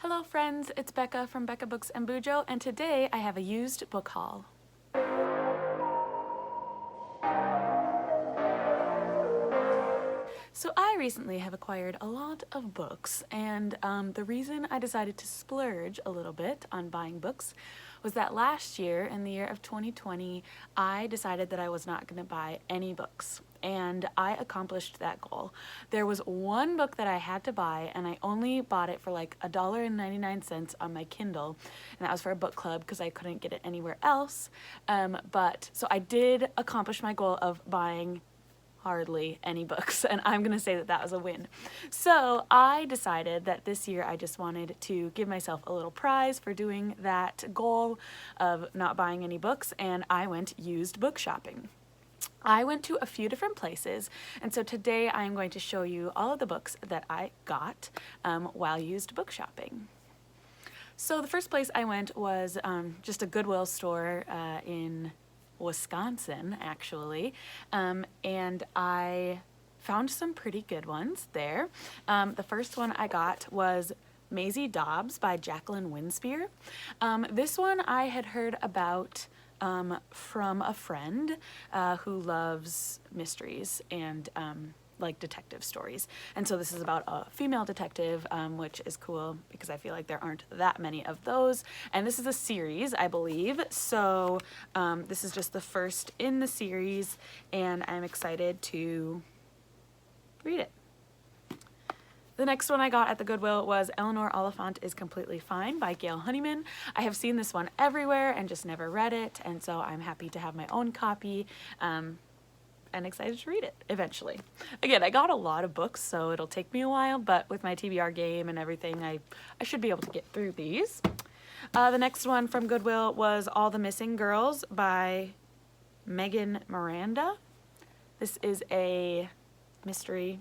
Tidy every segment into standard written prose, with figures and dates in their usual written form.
Hello friends, it's Becca from Becca Books and Bujo, and today I have a used book haul. So I recently have acquired a lot of books, and the reason I decided to splurge a little bit on buying books was that last year, in the year of 2020, I decided that I was not going to buy any books, and I accomplished that goal. There was one book that I had to buy, and I only bought it for like $1.99 on my Kindle, and that was for a book club because I couldn't get it anywhere else. So I did accomplish my goal of buying hardly any books, and I'm gonna say that that was a win. So I decided that this year I just wanted to give myself a little prize for doing that goal of not buying any books, and I went used book shopping. I went to a few different places, and so today I am going to show you all of the books that I got while used book shopping. So the first place I went was just a Goodwill store in Wisconsin, actually, and I found some pretty good ones there. The first one I got was Maisie Dobbs by Jacqueline Winspear. This one I had heard about from a friend who loves mysteries and like detective stories, and so this is about a female detective, which is cool because I feel like there aren't that many of those, and this is a series, I believe, so this is just the first in the series, and I'm excited to read it. The next one I got at the Goodwill was Eleanor Oliphant is Completely Fine by Gail Honeyman. I have seen this one everywhere and just never read it, and so I'm happy to have my own copy. And excited to read it eventually. Again, I got a lot of books, so it'll take me a while, but with my TBR game and everything, I should be able to get through these. The next one from Goodwill was All the Missing Girls by Megan Miranda. This is a mystery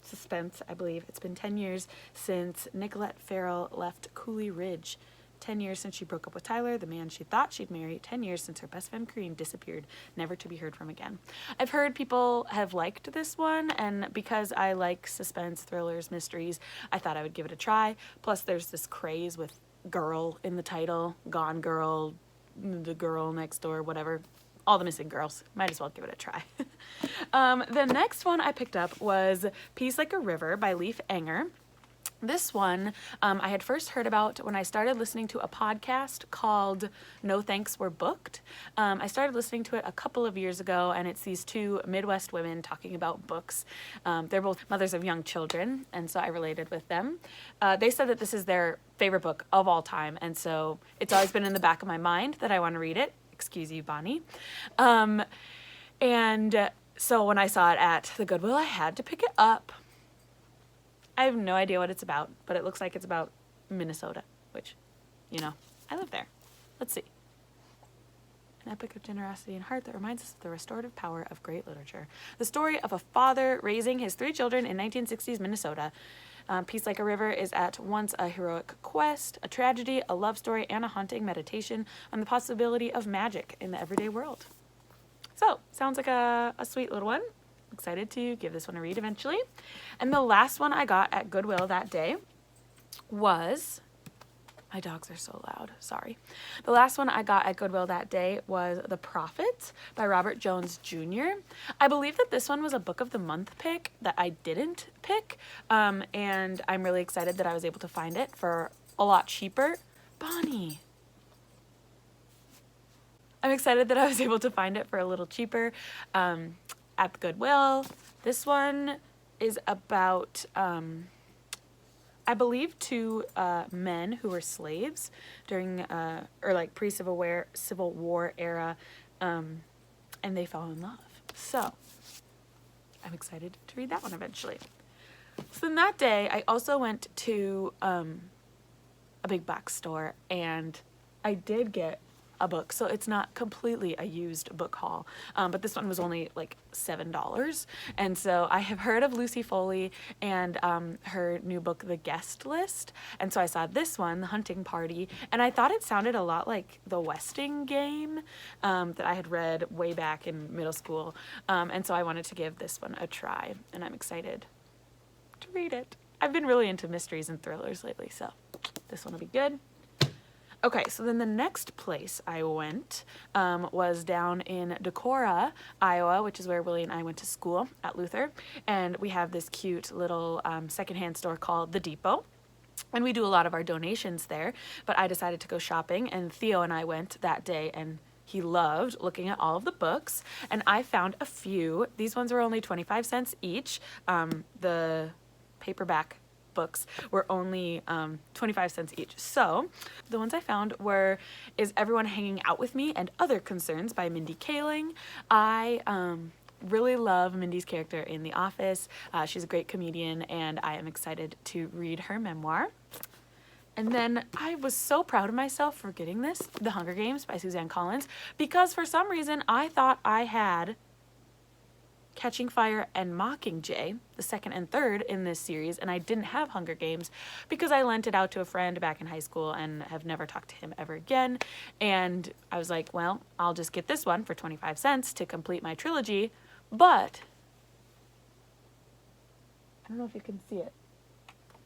suspense, I believe. It's been 10 years since Nicolette Farrell left Cooley Ridge. 10 years since she broke up with Tyler, the man she thought she'd marry. 10 years since her best friend Corinne disappeared, never to be heard from again. I've heard people have liked this one, and because I like suspense, thrillers, mysteries, I thought I would give it a try. Plus there's this craze with girl in the title, Gone Girl, the girl next door, whatever. All the Missing Girls. Might as well give it a try. The next one I picked up was Peace Like a River by Leif Enger. This one I had first heard about when I started listening to a podcast called No Thanks We're Booked. I started listening to it a couple of years ago, and it's these two Midwest women talking about books. They're both mothers of young children, and so I related with them. They said that this is their favorite book of all time, and so it's always been in the back of my mind that I want to read it. Excuse you, Bonnie. So when I saw it at the Goodwill, I had to pick it up. I have no idea what it's about, but it looks like it's about Minnesota, which, you know, I live there. Let's see. An epic of generosity and heart that reminds us of the restorative power of great literature. The story of a father raising his 3 children in 1960s Minnesota. Peace Like a River is at once a heroic quest, a tragedy, a love story, and a haunting meditation on the possibility of magic in the everyday world. So, sounds like a sweet little one. Excited to give this one a read eventually. And the last one I got at Goodwill that day was, my dogs are so loud, sorry. The last one I got at Goodwill that day was The Prophet by Robert Jones Jr. I believe that this one was a Book of the Month pick that I didn't pick, and I'm really excited that I was able to find it for a lot cheaper. Bonnie! I'm excited that I was able to find it for a little cheaper at the Goodwill. This one is about, I believe, 2 men who were slaves during, or like pre-Civil War era, and they fell in love. So I'm excited to read that one eventually. So then that day, I also went to a big box store, and I did get a book, so it's not completely a used book haul, but this one was only like $7, and so I have heard of Lucy Foley and her new book The Guest List, and so I saw this one, The Hunting Party, and I thought it sounded a lot like The Westing Game that I had read way back in middle school, and so I wanted to give this one a try, and I'm excited to read it. I've been really into mysteries and thrillers lately, so this one will be good. Okay, so then the next place I went was down in Decorah, Iowa, which is where Willie and I went to school at Luther. And we have this cute little secondhand store called The Depot. And we do a lot of our donations there. But I decided to go shopping, and Theo and I went that day, and he loved looking at all of the books. And I found a few. These ones were only 25 cents each. The paperback books were only 25 cents each. So the ones I found were Is Everyone Hanging Out With Me and Other Concerns by Mindy Kaling. I really love Mindy's character in The Office. She's a great comedian, and I am excited to read her memoir. And then I was so proud of myself for getting this, The Hunger Games by Suzanne Collins, because for some reason I thought I had Catching Fire and Mockingjay, the second and third in this series, and I didn't have Hunger Games because I lent it out to a friend back in high school and have never talked to him ever again. And I was like, well, I'll just get this one for 25 cents to complete my trilogy. But I don't know if you can see it.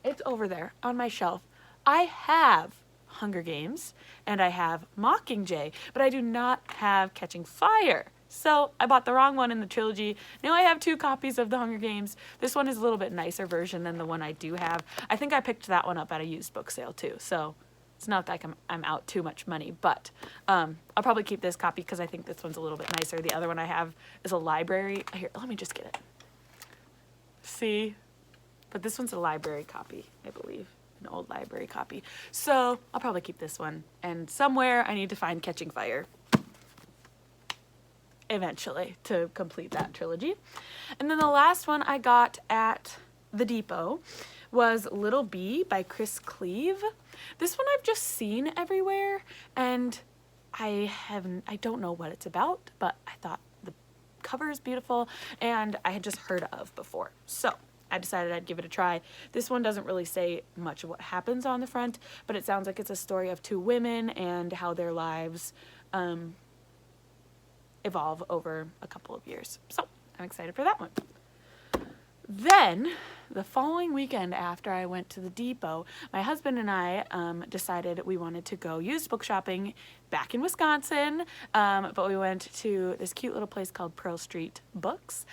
It's over there on my shelf. I have Hunger Games and I have Mockingjay, but I do not have Catching Fire. So I bought the wrong one in the trilogy. Now I have 2 copies of The Hunger Games. This one is a little bit nicer version than the one I do have. I think I picked that one up at a used book sale too. So it's not like I'm out too much money, but I'll probably keep this copy because I think this one's a little bit nicer. The other one I have is a library. Here, let me just get it. See? But this one's a library copy, I believe. An old library copy. So I'll probably keep this one. And somewhere I need to find Catching Fire eventually to complete that trilogy. And then the last one I got at The Depot was Little Bee by Chris Cleave. This one I've just seen everywhere, and I don't know what it's about, but I thought the cover is beautiful and I had just heard of before. So I decided I'd give it a try. This one doesn't really say much of what happens on the front, but it sounds like it's a story of 2 women and how their lives evolve over a couple of years. So I'm excited for that one. Then the following weekend after I went to the Depot, my husband and I decided we wanted to go used book shopping back in Wisconsin, but we went to this cute little place called Pearl Street Books.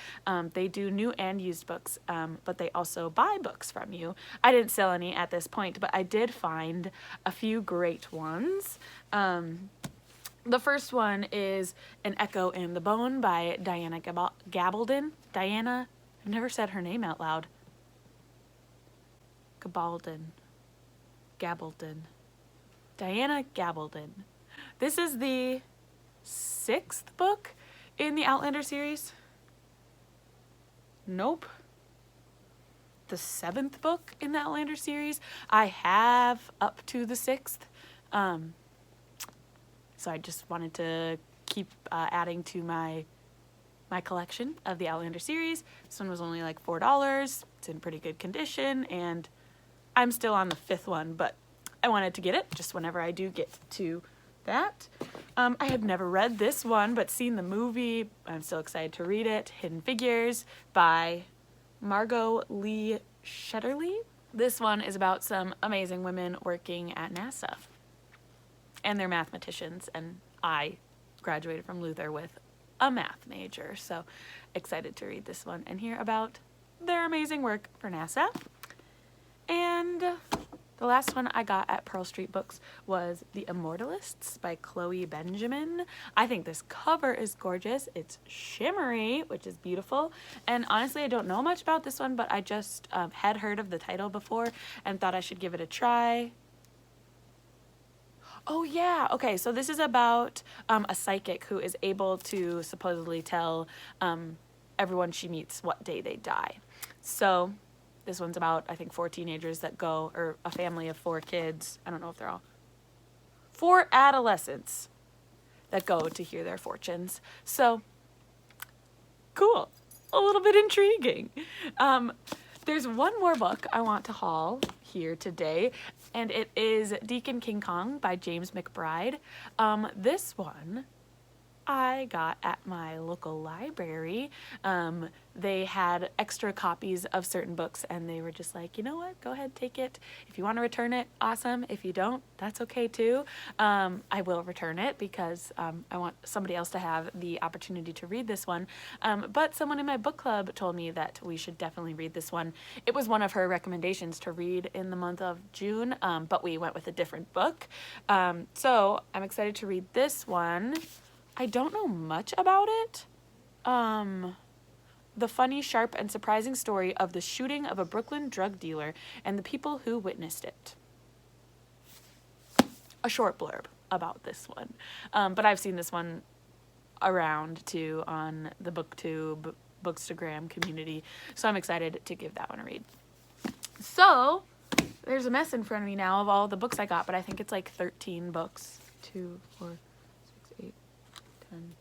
They do new and used books, but they also buy books from you. I didn't sell any at this point, but I did find a few great ones. The first one is An Echo in the Bone by Diana Gabaldon. Diana, I've never said her name out loud. Gabaldon. Diana Gabaldon. This is the 6th book in the Outlander series. Nope. The 7th book in the Outlander series. I have up to the 6th. So I just wanted to keep adding to my collection of the Outlander series. This one was only like $4. It's in pretty good condition, and I'm still on the 5th one, but I wanted to get it just whenever I do get to that. I had never read this one, but seen the movie. I'm still excited to read it. Hidden Figures by Margot Lee Shetterly. This one is about some amazing women working at NASA. And they're mathematicians, and I graduated from Luther with a math major, so excited to read this one and hear about their amazing work for NASA. And the last one I got at Pearl Street Books was The Immortalists by Chloe Benjamin. I think this cover is gorgeous. It's shimmery, which is beautiful. And honestly, I don't know much about this one, but I just had heard of the title before and thought I should give it a try. Oh yeah, okay, so this is about a psychic who is able to supposedly tell everyone she meets what day they die. So this one's about, I think, 4 teenagers that go, or a family of 4 kids, I don't know if they're all, 4 adolescents that go to hear their fortunes. So, cool, a little bit intriguing. There's one more book I want to haul here today, and it is Deacon King Kong by James McBride. This one I got at my local library. They had extra copies of certain books, and they were just like, you know what, go ahead, take it. If you want to return it, awesome. If you don't, that's okay too. I will return it because I want somebody else to have the opportunity to read this one. But someone in my book club told me that we should definitely read this one. It was one of her recommendations to read in the month of June, but we went with a different book. So I'm excited to read this one. I don't know much about it. The funny, sharp, and surprising story of the shooting of a Brooklyn drug dealer and the people who witnessed it. A short blurb about this one. But I've seen this one around too on the BookTube, Bookstagram community. So I'm excited to give that one a read. So there's a mess in front of me now of all the books I got, but I think it's like 13 books. 2, 4, 6, 8, 10,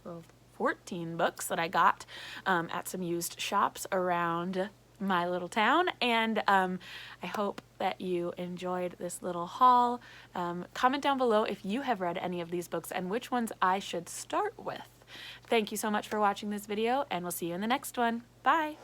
12, 14 books that I got at some used shops around my little town, and I hope that you enjoyed this little haul. Comment down below if you have read any of these books and which ones I should start with. Thank you so much for watching this video, and we'll see you in the next one. Bye!